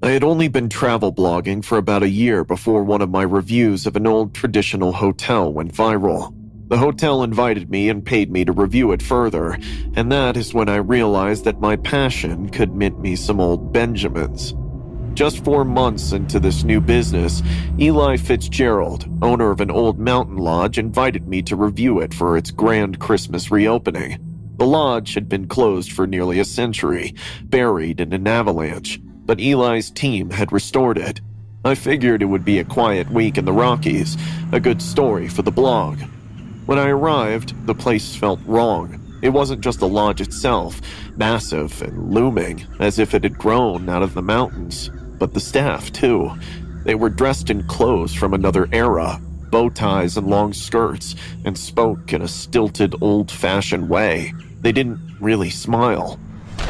I had only been travel blogging for about a year before one of my reviews of an old traditional hotel went viral. The hotel invited me and paid me to review it further, and that is when I realized that my passion could mint me some old Benjamins. Just 4 months into this new business, Eli Fitzgerald, owner of an old mountain lodge, invited me to review it for its grand Christmas reopening. The lodge had been closed for nearly a century, buried in an avalanche, but Eli's team had restored it. I figured it would be a quiet week in the Rockies, a good story for the blog. When I arrived, the place felt wrong. It wasn't just the lodge itself, massive and looming, as if it had grown out of the mountains, but the staff too. They were dressed in clothes from another era, bow ties and long skirts, and spoke in a stilted, old-fashioned way. They didn't really smile.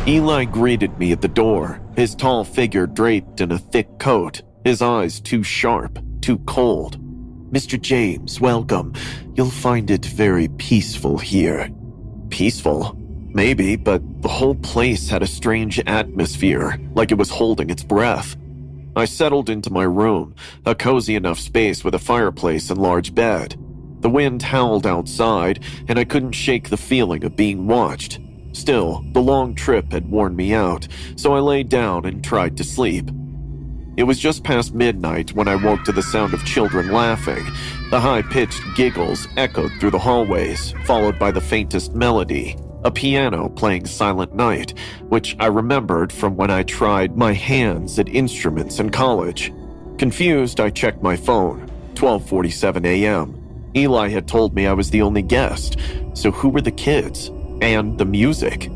Eli greeted me at the door, his tall figure draped in a thick coat, his eyes too sharp, too cold. "Mr. James, welcome. You'll find it very peaceful here." Peaceful? Maybe, but the whole place had a strange atmosphere, like it was holding its breath. I settled into my room, a cozy enough space with a fireplace and large bed. The wind howled outside, and I couldn't shake the feeling of being watched. Still, the long trip had worn me out, so I lay down and tried to sleep. It was just past midnight when I woke to the sound of children laughing. The high-pitched giggles echoed through the hallways, followed by the faintest melody, a piano playing Silent Night, which I remembered from when I tried my hands at instruments in college. Confused, I checked my phone. 12:47 a.m. Eli had told me I was the only guest, so who were the kids? And the music?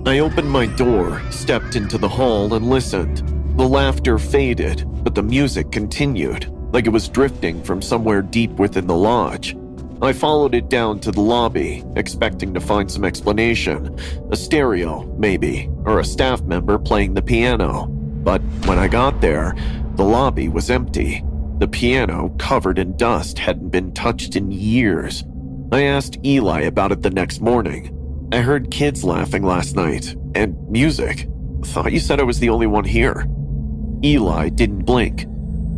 I opened my door, stepped into the hall, and listened. The laughter faded, but the music continued, like it was drifting from somewhere deep within the lodge. I followed it down to the lobby, expecting to find some explanation. A stereo, maybe, or a staff member playing the piano. But when I got there, the lobby was empty. The piano, covered in dust, hadn't been touched in years. I asked Eli about it the next morning. "I heard kids laughing last night, and music. Thought you said I was the only one here." Eli didn't blink.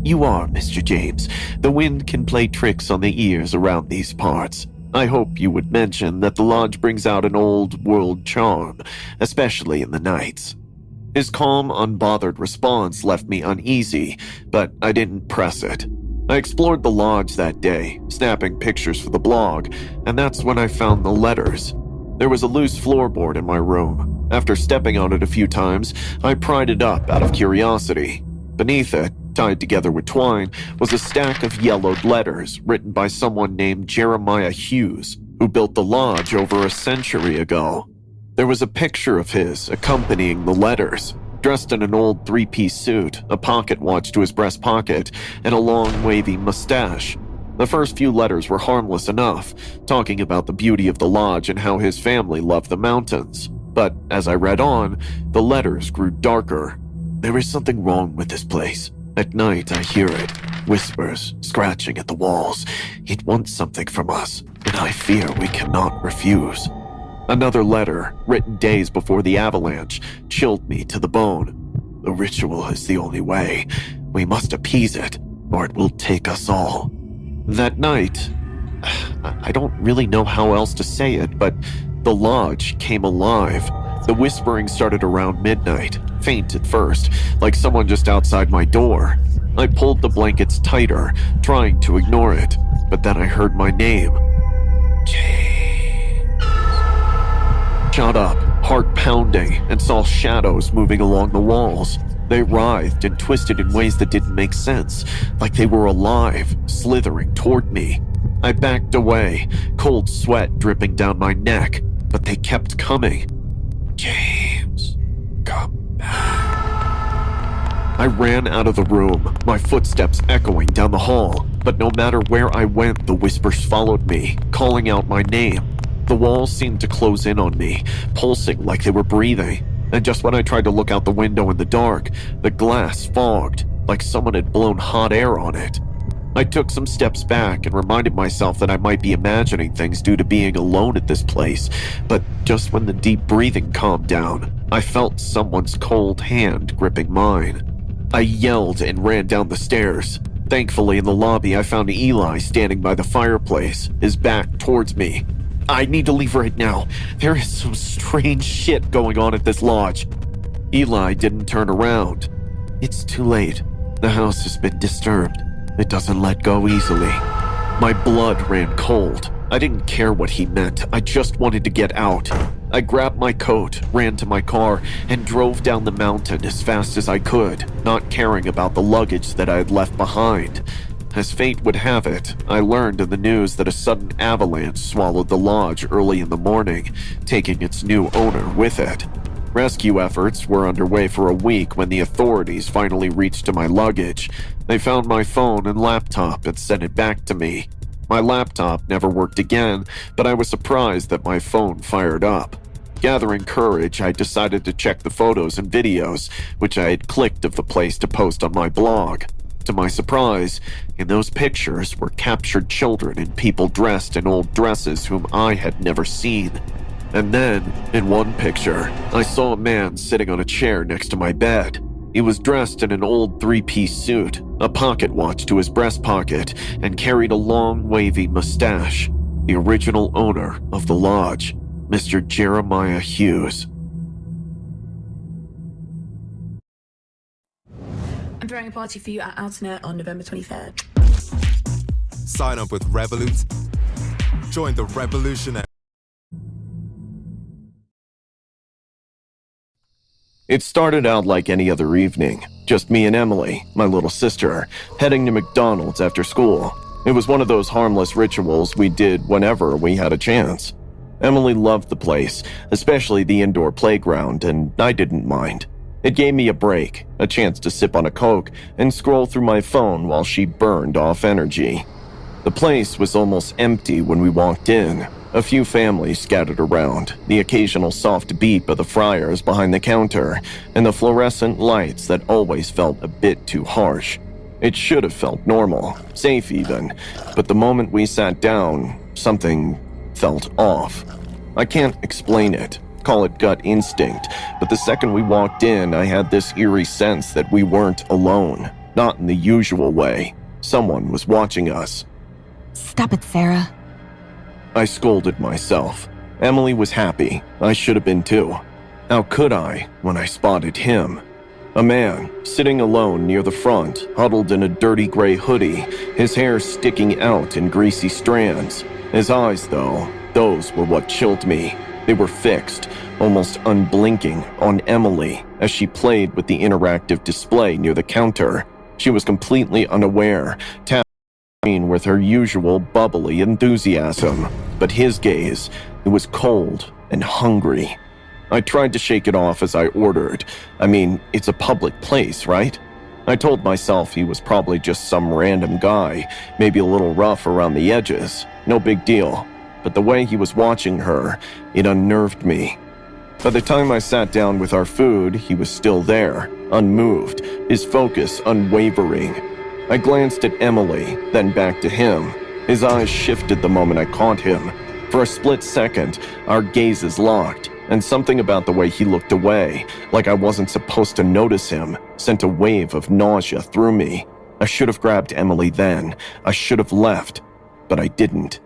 "You are, Mr. James. The wind can play tricks on the ears around these parts. I hope you would mention that the lodge brings out an old-world charm, especially in the nights." His calm, unbothered response left me uneasy, but I didn't press it. I explored the lodge that day, snapping pictures for the blog, and that's when I found the letters. There was a loose floorboard in my room. After stepping on it a few times, I pried it up out of curiosity. Beneath it, tied together with twine, was a stack of yellowed letters written by someone named Jeremiah Hughes, who built the lodge over a century ago. There was a picture of his accompanying the letters, dressed in an old three-piece suit, a pocket watch to his breast pocket, and a long, wavy mustache. The first few letters were harmless enough, talking about the beauty of the lodge and how his family loved the mountains. But as I read on, the letters grew darker. "There is something wrong with this place. At night I hear it, whispers, scratching at the walls. It wants something from us, and I fear we cannot refuse." Another letter, written days before the avalanche, chilled me to the bone. "The ritual is the only way. We must appease it, or it will take us all." That night, I don't really know how else to say it, but the lodge came alive. The whispering started around midnight, faint at first, like someone just outside my door. I pulled the blankets tighter, trying to ignore it, but then I heard my name. James. Shot up, heart pounding, and saw shadows moving along the walls. They writhed and twisted in ways that didn't make sense, like they were alive, slithering toward me. I backed away, cold sweat dripping down my neck, but they kept coming. "James, come back." I ran out of the room, my footsteps echoing down the hall, but no matter where I went, the whispers followed me, calling out my name. The walls seemed to close in on me, pulsing like they were breathing. And just when I tried to look out the window in the dark, the glass fogged, like someone had blown hot air on it. I took some steps back and reminded myself that I might be imagining things due to being alone at this place, but just when the deep breathing calmed down, I felt someone's cold hand gripping mine. I yelled and ran down the stairs. Thankfully, in the lobby, I found Eli standing by the fireplace, his back towards me. "I need to leave right now. There is some strange shit going on at this lodge." Eli didn't turn around. "It's too late. The house has been disturbed. It doesn't let go easily." My blood ran cold. I didn't care what he meant. I just wanted to get out. I grabbed my coat, ran to my car, and drove down the mountain as fast as I could, not caring about the luggage that I had left behind. As fate would have it, I learned in the news that a sudden avalanche swallowed the lodge early in the morning, taking its new owner with it. Rescue efforts were underway for a week when the authorities finally reached to my luggage. They found my phone and laptop and sent it back to me. My laptop never worked again, but I was surprised that my phone fired up. Gathering courage, I decided to check the photos and videos, which I had clicked of the place to post on my blog. To my surprise, in those pictures were captured children and people dressed in old dresses whom I had never seen. And then, in one picture, I saw a man sitting on a chair next to my bed. He was dressed in an old three-piece suit, a pocket watch to his breast pocket, and carried a long, wavy mustache. The original owner of the lodge, Mr. Jeremiah Hughes. I'm throwing a party for you at Outnet on November 23rd. Sign up with Revolut. Join the revolution. It started out like any other evening, just me and Emily, my little sister, heading to McDonald's after school. It was one of those harmless rituals we did whenever we had a chance. Emily loved the place, especially the indoor playground, and I didn't mind. It gave me a break, a chance to sip on a Coke and scroll through my phone while she burned off energy. The place was almost empty when we walked in. A few families scattered around, the occasional soft beep of the fryers behind the counter, and the fluorescent lights that always felt a bit too harsh. It should have felt normal, safe even, but the moment we sat down, something felt off. I can't explain it, call it gut instinct, but the second we walked in, I had this eerie sense that we weren't alone, not in the usual way. Someone was watching us. Stop it, Sarah. I scolded myself. Emily was happy. I should have been too. How could I when I spotted him? A man, sitting alone near the front, huddled in a dirty gray hoodie, his hair sticking out in greasy strands. His eyes, though, those were what chilled me. They were fixed, almost unblinking, on Emily as she played with the interactive display near the counter. She was completely unaware, with her usual bubbly enthusiasm, but his gaze, it was cold and hungry. I tried to shake it off as I ordered. I mean, it's a public place, right? I told myself he was probably just some random guy, maybe a little rough around the edges, no big deal. But the way he was watching her, it unnerved me. By the time I sat down with our food, he was still there, unmoved, his focus unwavering. I glanced at Emily, then back to him. His eyes shifted the moment I caught him. For a split second, our gazes locked, and something about the way he looked away, like I wasn't supposed to notice him, sent a wave of nausea through me. I should have grabbed Emily then. I should have left, but I didn't.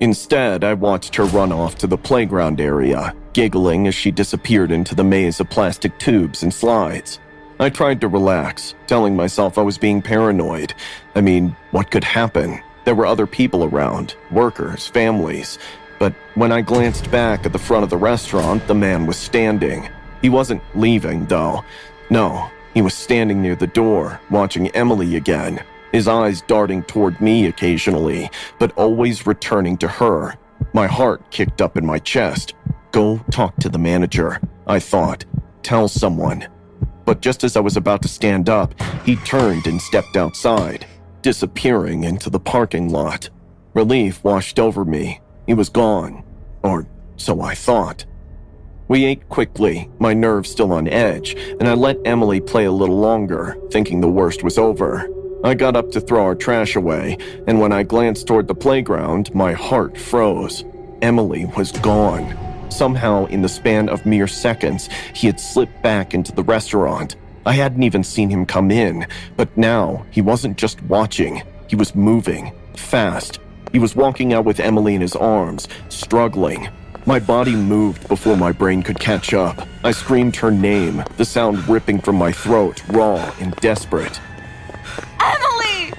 Instead, I watched her run off to the playground area, giggling as she disappeared into the maze of plastic tubes and slides. I tried to relax, telling myself I was being paranoid. I mean, what could happen? There were other people around, workers, families. But when I glanced back at the front of the restaurant, the man was standing. He wasn't leaving, though. No, he was standing near the door, watching Emily again, his eyes darting toward me occasionally, but always returning to her. My heart kicked up in my chest. Go talk to the manager, I thought. Tell someone. But just as I was about to stand up, he turned and stepped outside, disappearing into the parking lot. Relief washed over me. He was gone. Or so I thought. We ate quickly, my nerves still on edge, and I let Emily play a little longer, thinking the worst was over. I got up to throw our trash away, and when I glanced toward the playground, my heart froze. Emily was gone. Somehow, in the span of mere seconds, he had slipped back into the restaurant. I hadn't even seen him come in, but now he wasn't just watching. He was moving, fast. He was walking out with Emily in his arms, struggling. My body moved before my brain could catch up. I screamed her name, the sound ripping from my throat, raw and desperate. Emily!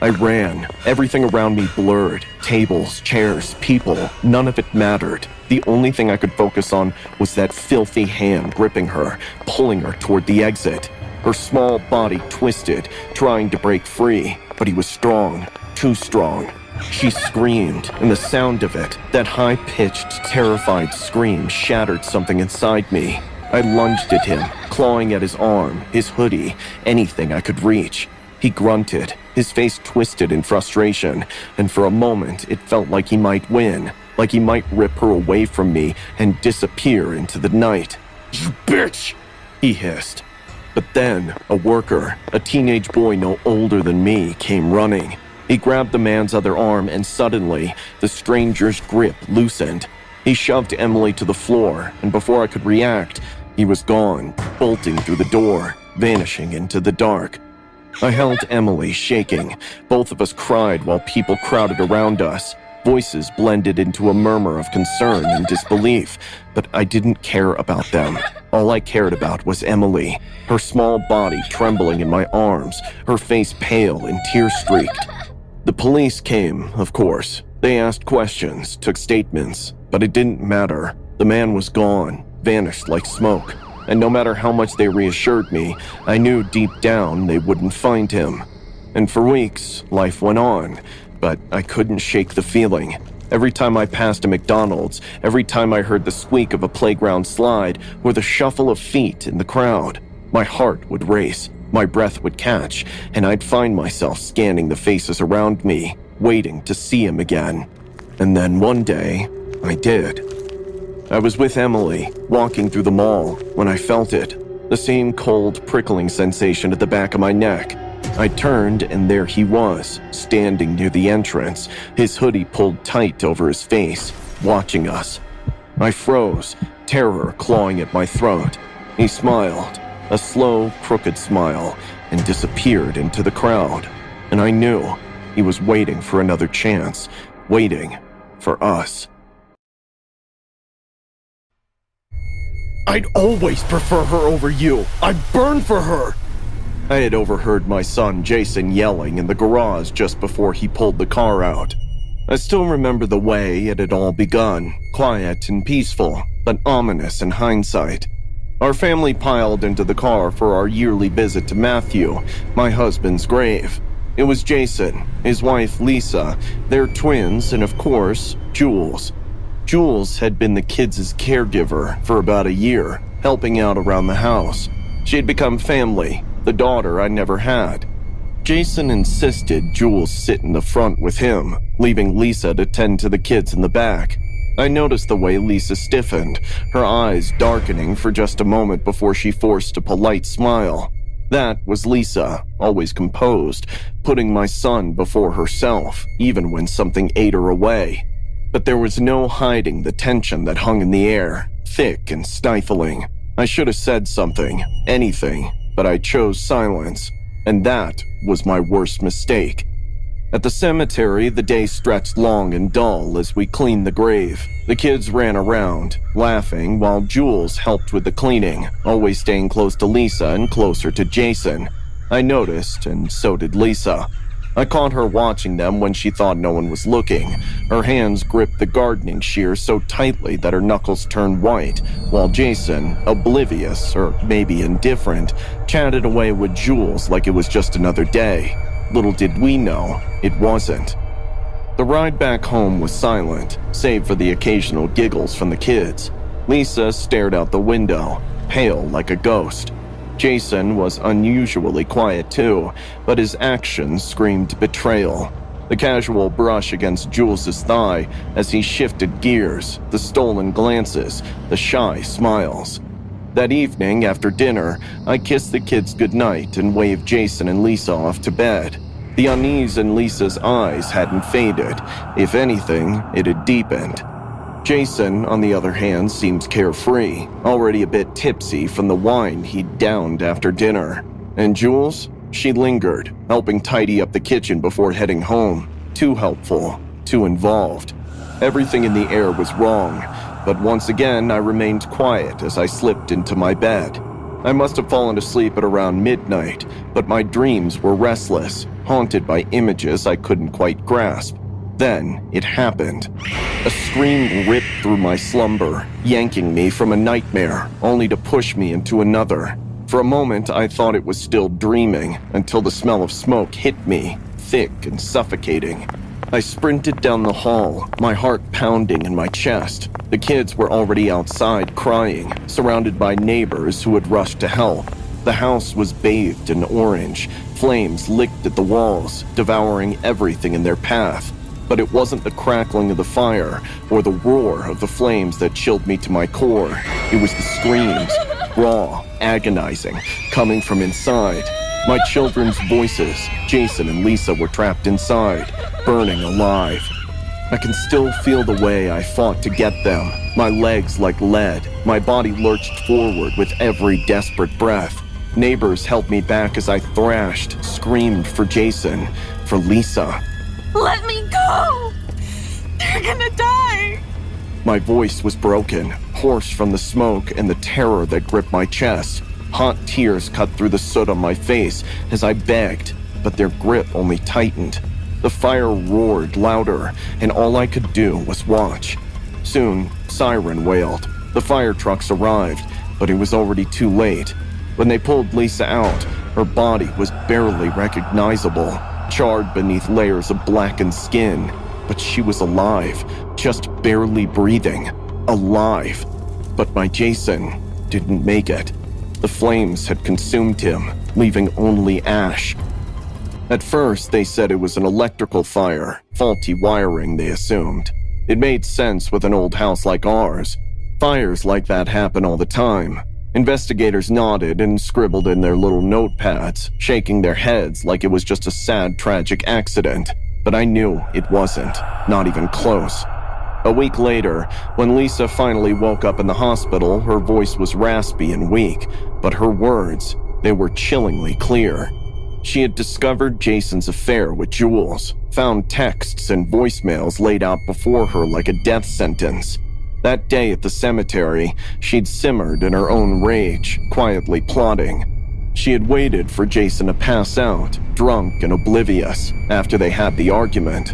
I ran. Everything around me blurred. Tables, chairs, people. None of it mattered. The only thing I could focus on was that filthy hand gripping her, pulling her toward the exit. Her small body twisted, trying to break free, but he was strong, too strong. She screamed, and the sound of it, that high-pitched, terrified scream, shattered something inside me. I lunged at him, clawing at his arm, his hoodie, anything I could reach. He grunted, his face twisted in frustration, and for a moment it felt like he might win, like he might rip her away from me and disappear into the night. "You bitch!" he hissed. But then, a worker, a teenage boy no older than me, came running. He grabbed the man's other arm, and suddenly, the stranger's grip loosened. He shoved Emily to the floor, and before I could react, he was gone, bolting through the door, vanishing into the dark. I held Emily, shaking. Both of us cried while people crowded around us. Voices blended into a murmur of concern and disbelief, but I didn't care about them. All I cared about was Emily, her small body trembling in my arms, her face pale and tear-streaked. The police came, of course. They asked questions, took statements, but it didn't matter. The man was gone, vanished like smoke. And no matter how much they reassured me, I knew deep down they wouldn't find him. And for weeks, life went on, but I couldn't shake the feeling. Every time I passed a McDonald's, every time I heard the squeak of a playground slide or the shuffle of feet in the crowd, my heart would race. My breath would catch, and I'd find myself scanning the faces around me, waiting to see him again. And then one day, I did. I was with Emily, walking through the mall, when I felt it. The same cold, prickling sensation at the back of my neck. I turned, and there he was, standing near the entrance, his hoodie pulled tight over his face, watching us. I froze, terror clawing at my throat. He smiled. A slow, crooked smile, and disappeared into the crowd. And I knew he was waiting for another chance, waiting for us. "I'd always prefer her over you. I'd burn for her." I had overheard my son Jason yelling in the garage just before he pulled the car out. I still remember the way it had all begun, quiet and peaceful, but ominous in hindsight. Our family piled into the car for our yearly visit to Matthew, my husband's grave. It was Jason, his wife Lisa, their twins, and of course, Jules. Jules had been the kids' caregiver for about a year, helping out around the house. She had become family, the daughter I never had. Jason insisted Jules sit in the front with him, leaving Lisa to tend to the kids in the back. I noticed the way Lisa stiffened, her eyes darkening for just a moment before she forced a polite smile. That was Lisa, always composed, putting my son before herself, even when something ate her away. But there was no hiding the tension that hung in the air, thick and stifling. I should have said something, anything, but I chose silence, and that was my worst mistake. At the cemetery, the day stretched long and dull as we cleaned the grave. The kids ran around, laughing, while Jules helped with the cleaning, always staying close to Lisa and closer to Jason. I noticed, and so did Lisa. I caught her watching them when she thought no one was looking. Her hands gripped the gardening shears so tightly that her knuckles turned white, while Jason, oblivious or maybe indifferent, chatted away with Jules like it was just another day. Little did we know, it wasn't. The ride back home was silent, save for the occasional giggles from the kids. Lisa stared out the window, pale like a ghost. Jason was unusually quiet too, but his actions screamed betrayal. The casual brush against Jules's thigh as he shifted gears, the stolen glances, the shy smiles. That evening, after dinner, I kissed the kids goodnight and waved Jason and Lisa off to bed. The unease in Lisa's eyes hadn't faded. If anything, it had deepened. Jason, on the other hand, seemed carefree, already a bit tipsy from the wine he'd downed after dinner. And Jules? She lingered, helping tidy up the kitchen before heading home. Too helpful, too involved. Everything in the air was wrong, but once again I remained quiet as I slipped into my bed. I must have fallen asleep at around midnight, but my dreams were restless, haunted by images I couldn't quite grasp. Then it happened. A scream ripped through my slumber, yanking me from a nightmare, only to push me into another. For a moment, I thought it was still dreaming, until the smell of smoke hit me, thick and suffocating. I sprinted down the hall, my heart pounding in my chest. The kids were already outside crying, surrounded by neighbors who had rushed to help. The house was bathed in orange. Flames licked at the walls, devouring everything in their path. But it wasn't the crackling of the fire or the roar of the flames that chilled me to my core. It was the screams, raw, agonizing, coming from inside. My children's voices, Jason and Lisa, were trapped inside, burning alive. I can still feel the way I fought to get them, my legs like lead, my body lurched forward with every desperate breath. Neighbors held me back as I thrashed, screamed for Jason, for Lisa. Let me go! They're gonna die! My voice was broken, hoarse from the smoke and the terror that gripped my chest. Hot tears cut through the soot on my face as I begged, but their grip only tightened. The fire roared louder, and all I could do was watch. Soon, siren wailed. The fire trucks arrived, but it was already too late. When they pulled Lisa out, her body was barely recognizable, charred beneath layers of blackened skin. But she was alive, just barely breathing. Alive. But my Jason didn't make it. The flames had consumed him, leaving only ash. At first, they said it was an electrical fire, faulty wiring, they assumed. It made sense with an old house like ours. Fires like that happen all the time. Investigators nodded and scribbled in their little notepads, shaking their heads like it was just a sad, tragic accident. But I knew it wasn't, not even close. A week later, when Lisa finally woke up in the hospital, her voice was raspy and weak, but her words, they were chillingly clear. She had discovered Jason's affair with Jules, found texts and voicemails laid out before her like a death sentence. That day at the cemetery, she'd simmered in her own rage, quietly plotting. She had waited for Jason to pass out, drunk and oblivious, after they had the argument.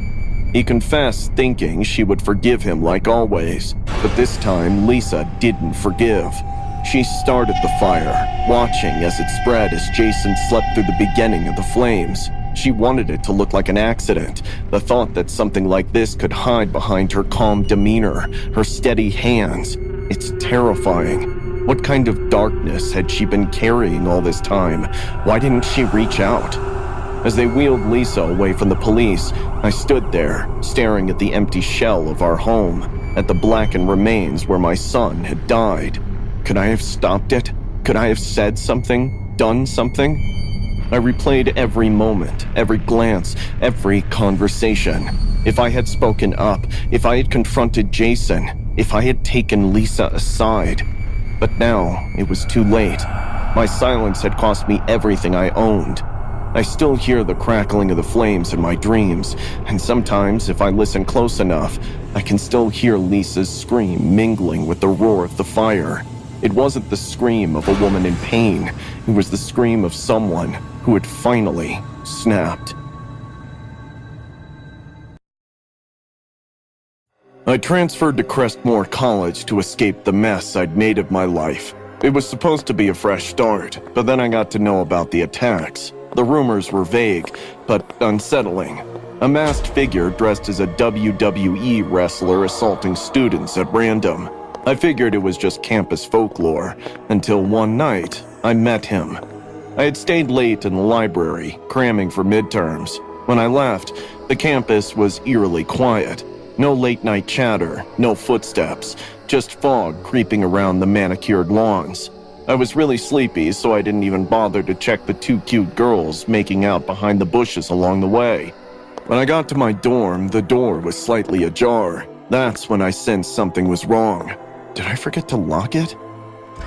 He confessed, thinking she would forgive him like always, but this time Lisa didn't forgive. She started the fire, watching as it spread as Jason slept through the beginning of the flames. She wanted it to look like an accident, the thought that something like this could hide behind her calm demeanor, her steady hands. It's terrifying. What kind of darkness had she been carrying all this time? Why didn't she reach out? As they wheeled Lisa away from the police, I stood there, staring at the empty shell of our home, at the blackened remains where my son had died. Could I have stopped it? Could I have said something? Done something? I replayed every moment, every glance, every conversation. If I had spoken up, if I had confronted Jason, if I had taken Lisa aside. But now, it was too late. My silence had cost me everything I owned. I still hear the crackling of the flames in my dreams, and sometimes, if I listen close enough, I can still hear Lisa's scream mingling with the roar of the fire. It wasn't the scream of a woman in pain. It was the scream of someone who had finally snapped. I transferred to Crestmore College to escape the mess I'd made of my life. It was supposed to be a fresh start, but then I got to know about the attacks. The rumors were vague, but unsettling. A masked figure dressed as a WWE wrestler assaulting students at random. I figured it was just campus folklore, until one night, I met him. I had stayed late in the library, cramming for midterms. When I left, the campus was eerily quiet. No late-night chatter, no footsteps, just fog creeping around the manicured lawns. I was really sleepy, so I didn't even bother to check the two cute girls making out behind the bushes along the way. When I got to my dorm, the door was slightly ajar. That's when I sensed something was wrong. Did I forget to lock it?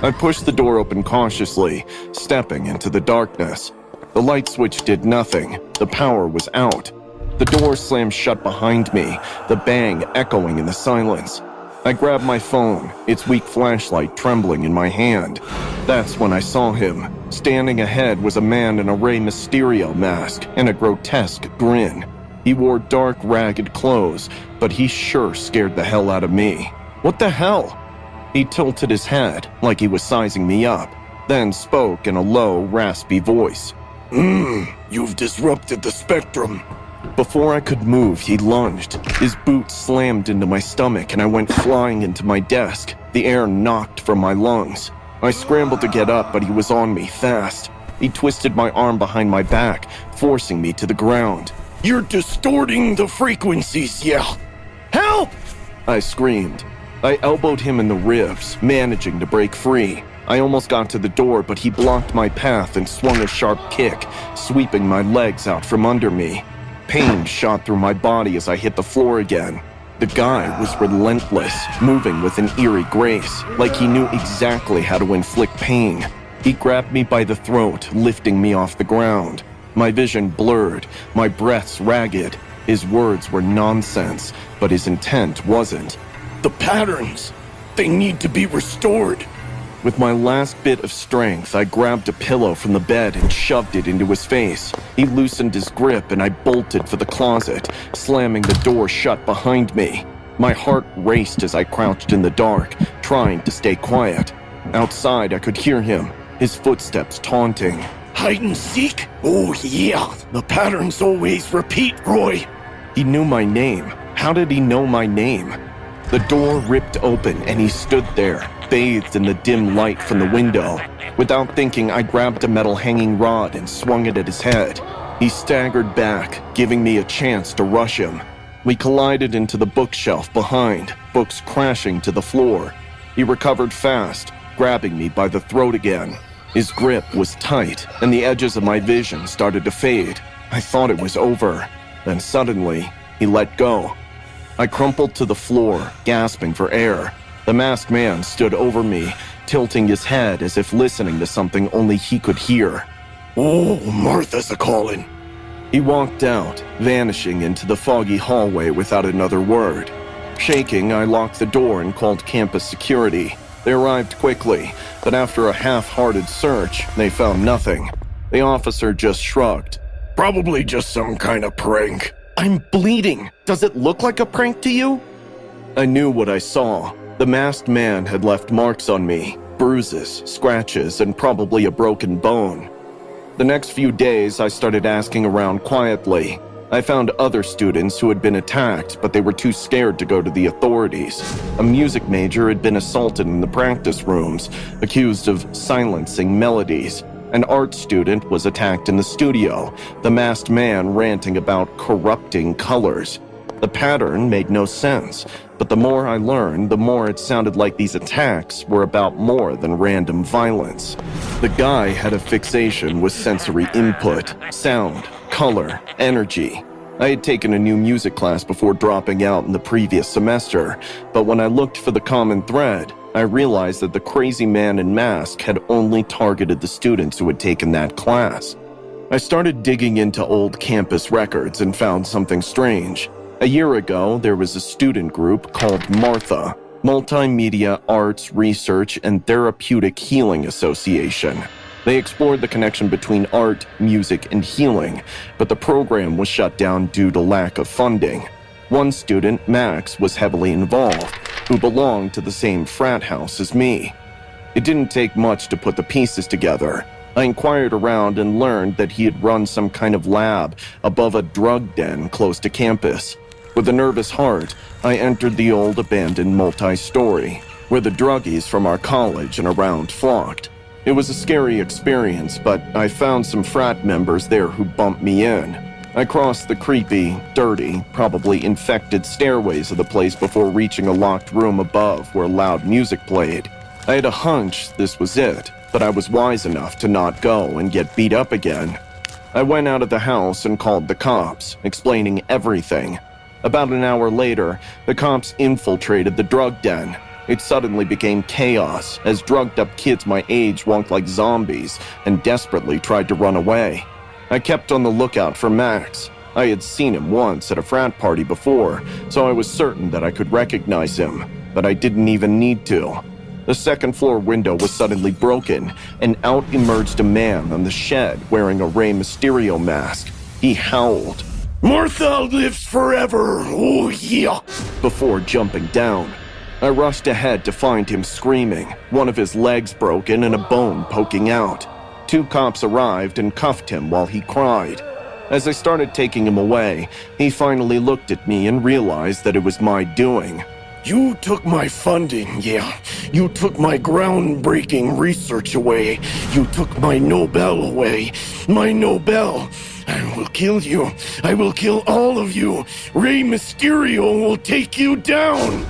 I pushed the door open cautiously, stepping into the darkness. The light switch did nothing. The power was out. The door slammed shut behind me, the bang echoing in the silence. I grabbed my phone, its weak flashlight trembling in my hand. That's when I saw him. Standing ahead was a man in a Rey Mysterio mask and a grotesque grin. He wore dark, ragged clothes, but he sure scared the hell out of me. What the hell? He tilted his head like he was sizing me up, then spoke in a low, raspy voice. You've disrupted the spectrum. Before I could move, he lunged. His boot slammed into my stomach and I went flying into my desk. The air knocked from my lungs. I scrambled to get up, but he was on me fast. He twisted my arm behind my back, forcing me to the ground. You're distorting the frequencies, yeah. Help! I screamed. I elbowed him in the ribs, managing to break free. I almost got to the door, but he blocked my path and swung a sharp kick, sweeping my legs out from under me. Pain shot through my body as I hit the floor again. The guy was relentless, moving with an eerie grace, like he knew exactly how to inflict pain. He grabbed me by the throat, lifting me off the ground. My vision blurred, my breaths ragged. His words were nonsense, but his intent wasn't. The patterns, they need to be restored. With my last bit of strength, I grabbed a pillow from the bed and shoved it into his face. He loosened his grip and I bolted for the closet, slamming the door shut behind me. My heart raced as I crouched in the dark, trying to stay quiet. Outside, I could hear him, his footsteps taunting. Hide and seek? Oh yeah, the patterns always repeat, Roy. He knew my name. How did he know my name? The door ripped open and he stood there, bathed in the dim light from the window. Without thinking, I grabbed a metal hanging rod and swung it at his head. He staggered back, giving me a chance to rush him. We collided into the bookshelf behind, books crashing to the floor. He recovered fast, grabbing me by the throat again. His grip was tight, and the edges of my vision started to fade. I thought it was over. Then suddenly, he let go. I crumpled to the floor, gasping for air. The masked man stood over me, tilting his head as if listening to something only he could hear. Oh, Martha's a-callin'. He walked out, vanishing into the foggy hallway without another word. Shaking, I locked the door and called campus security. They arrived quickly, but after a half-hearted search, they found nothing. The officer just shrugged. Probably just some kind of prank. I'm bleeding. Does it look like a prank to you? I knew what I saw. The masked man had left marks on me, bruises, scratches, and probably a broken bone. The next few days, I started asking around quietly. I found other students who had been attacked, but they were too scared to go to the authorities. A music major had been assaulted in the practice rooms, accused of silencing melodies. An art student was attacked in the studio, the masked man ranting about corrupting colors. The pattern made no sense, but the more I learned, the more it sounded like these attacks were about more than random violence. The guy had a fixation with sensory input, sound, color, energy. I had taken a new music class before dropping out in the previous semester, but when I looked for the common thread, I realized that the crazy man in mask had only targeted the students who had taken that class. I started digging into old campus records and found something strange. A year ago, there was a student group called MARTHA, Multimedia Arts Research and Therapeutic Healing Association. They explored the connection between art, music, and healing, but the program was shut down due to lack of funding. One student, Max, was heavily involved, who belonged to the same frat house as me. It didn't take much to put the pieces together. I inquired around and learned that he had run some kind of lab above a drug den close to campus. With a nervous heart, I entered the old abandoned multi-story, where the druggies from our college and around flocked. It was a scary experience, but I found some frat members there who bumped me in. I crossed the creepy, dirty, probably infected stairways of the place before reaching a locked room above where loud music played. I had a hunch this was it, but I was wise enough to not go and get beat up again. I went out of the house and called the cops, explaining everything. About an hour later, the cops infiltrated the drug den. It suddenly became chaos as drugged-up kids my age walked like zombies and desperately tried to run away. I kept on the lookout for Max. I had seen him once at a frat party before, so I was certain that I could recognize him, but I didn't even need to. The second-floor window was suddenly broken, and out emerged a man on the shed wearing a Rey Mysterio mask. He howled, "Martha lives forever, oh yeah," before jumping down. I rushed ahead to find him screaming, one of his legs broken and a bone poking out. 2 cops arrived and cuffed him while he cried. As I started taking him away, he finally looked at me and realized that it was my doing. "You took my funding, yeah. You took my groundbreaking research away. You took my Nobel away. My Nobel. I will kill you. I will kill all of you. Rey Mysterio will take you down."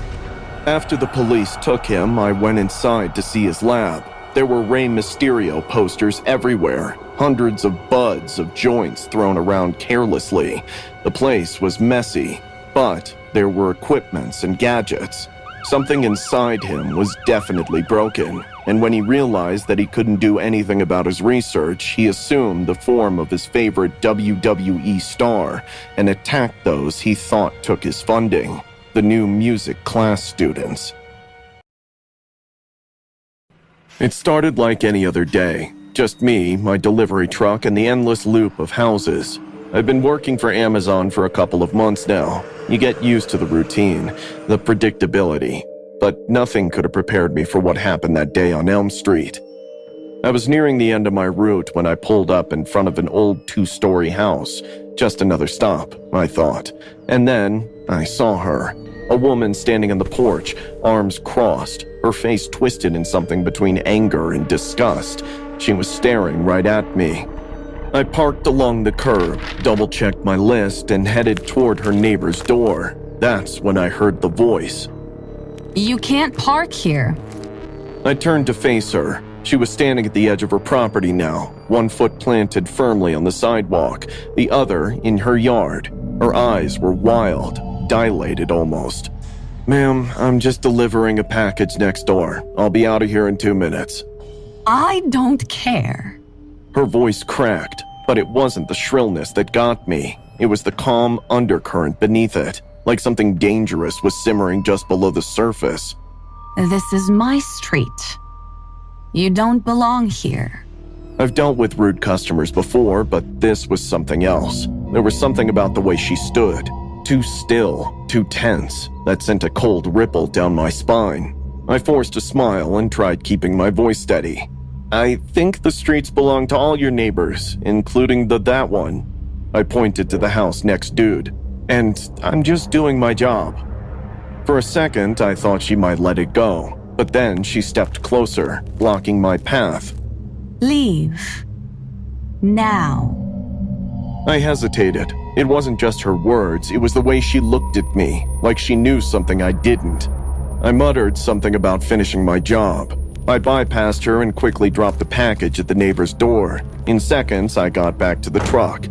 After the police took him, I went inside to see his lab. There were Rey Mysterio posters everywhere, hundreds of buds of joints thrown around carelessly. The place was messy, but there were equipments and gadgets. Something inside him was definitely broken, and when he realized that he couldn't do anything about his research, he assumed the form of his favorite WWE star and attacked those he thought took his funding, the new music class students. It started like any other day. Just me, my delivery truck, and the endless loop of houses. I've been working for Amazon for a couple of months now. You get used to the routine, the predictability, but nothing could have prepared me for what happened that day on Elm Street. I was nearing the end of my route when I pulled up in front of an old 2-story house. Just another stop, I thought. And then I saw her. A woman standing on the porch, arms crossed, her face twisted in something between anger and disgust. She was staring right at me. I parked along the curb, double-checked my list, and headed toward her neighbor's door. That's when I heard the voice. You can't park here. I turned to face her. She was standing at the edge of her property now, one foot planted firmly on the sidewalk, the other in her yard. Her eyes were wild, dilated almost. "Ma'am, I'm just delivering a package next door. I'll be out of here in 2 minutes. I don't care. Her voice cracked, but it wasn't the shrillness that got me. It was the calm undercurrent beneath it, like something dangerous was simmering just below the surface. This is my street. You don't belong here. I've dealt with rude customers before, but this was something else. There was something about the way she stood. Too still, too tense, that sent a cold ripple down my spine. I forced a smile and tried keeping my voice steady. "I think the streets belong to all your neighbors, including that one." I pointed to the house next dude. "And I'm just doing my job." For a second, I thought she might let it go, but then she stepped closer, blocking my path. Leave. Now. I hesitated. It wasn't just her words, it was the way she looked at me, like she knew something I didn't. I muttered something about finishing my job. I bypassed her and quickly dropped the package at the neighbor's door. In seconds, I got back to the truck.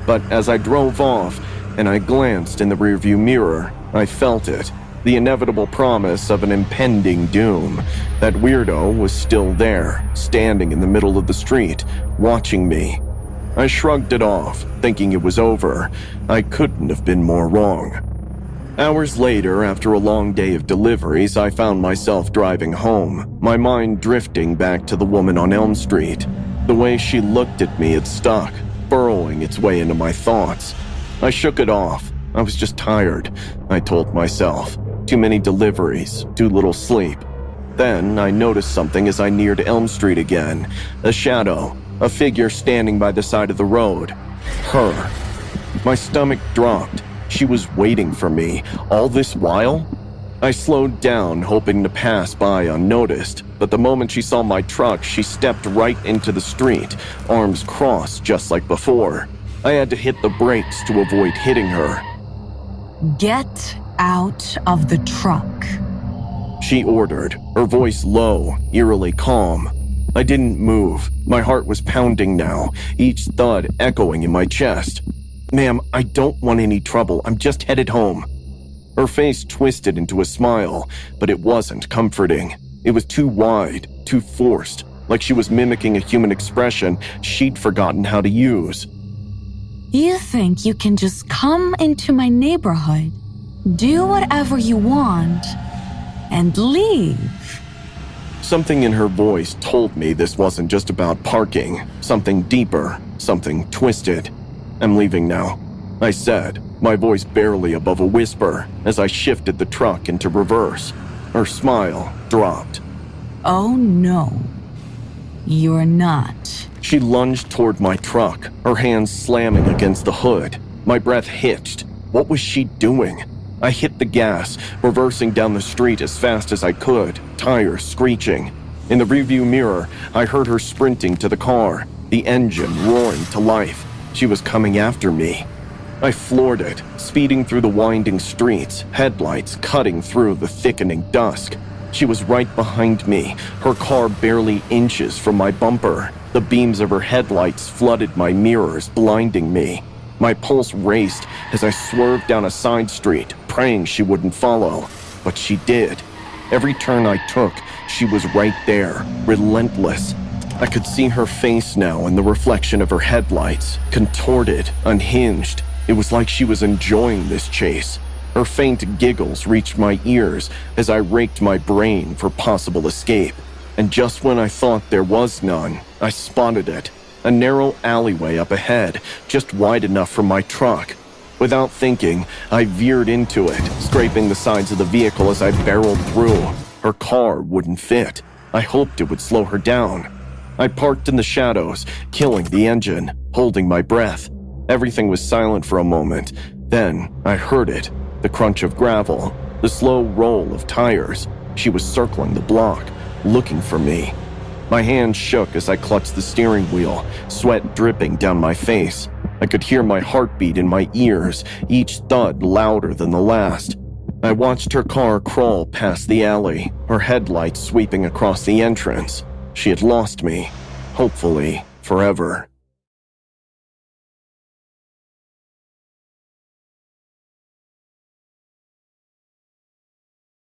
But as I drove off, and I glanced in the rearview mirror, I felt it. The inevitable promise of an impending doom. That weirdo was still there, standing in the middle of the street, watching me. I shrugged it off, thinking it was over. I couldn't have been more wrong. Hours later, after a long day of deliveries, I found myself driving home, my mind drifting back to the woman on Elm Street. The way she looked at me had stuck, burrowing its way into my thoughts. I shook it off. I was just tired, I told myself. Too many deliveries, too little sleep. Then I noticed something as I neared Elm Street again. A shadow, a figure standing by the side of the road. Her. My stomach dropped. She was waiting for me, all this while? I slowed down, hoping to pass by unnoticed, but the moment she saw my truck, she stepped right into the street, arms crossed just like before. I had to hit the brakes to avoid hitting her. Get out of the truck. She ordered, her voice low, eerily calm. I didn't move. My heart was pounding now, each thud echoing in my chest. "Ma'am, I don't want any trouble. I'm just headed home." Her face twisted into a smile, but it wasn't comforting. It was too wide, too forced, like she was mimicking a human expression she'd forgotten how to use. You think you can just come into my neighborhood, do whatever you want, and leave? Something in her voice told me this wasn't just about parking. Something deeper, something twisted. I'm leaving now, I said, my voice barely above a whisper as I shifted the truck into reverse. Her smile dropped. Oh no, you're not. She lunged toward my truck, her hands slamming against the hood. My breath hitched. What was she doing? I hit the gas, reversing down the street as fast as I could, tires screeching. In the rearview mirror, I heard her sprinting to the car, the engine roaring to life. She was coming after me. I floored it, speeding through the winding streets, headlights cutting through the thickening dusk. She was right behind me, her car barely inches from my bumper. The beams of her headlights flooded my mirrors, blinding me. My pulse raced as I swerved down a side street, praying she wouldn't follow. But she did. Every turn I took, she was right there, relentless. I could see her face now in the reflection of her headlights, contorted, unhinged. It was like she was enjoying this chase. Her faint giggles reached my ears as I raked my brain for possible escape. And just when I thought there was none, I spotted it. A narrow alleyway up ahead, just wide enough for my truck. Without thinking, I veered into it, scraping the sides of the vehicle as I barreled through. Her car wouldn't fit. I hoped it would slow her down. I parked in the shadows, killing the engine, holding my breath. Everything was silent for a moment. Then I heard it, the crunch of gravel, the slow roll of tires. She was circling the block, looking for me. My hands shook as I clutched the steering wheel, sweat dripping down my face. I could hear my heartbeat in my ears, each thud louder than the last. I watched her car crawl past the alley, her headlights sweeping across the entrance. She had lost me, hopefully forever.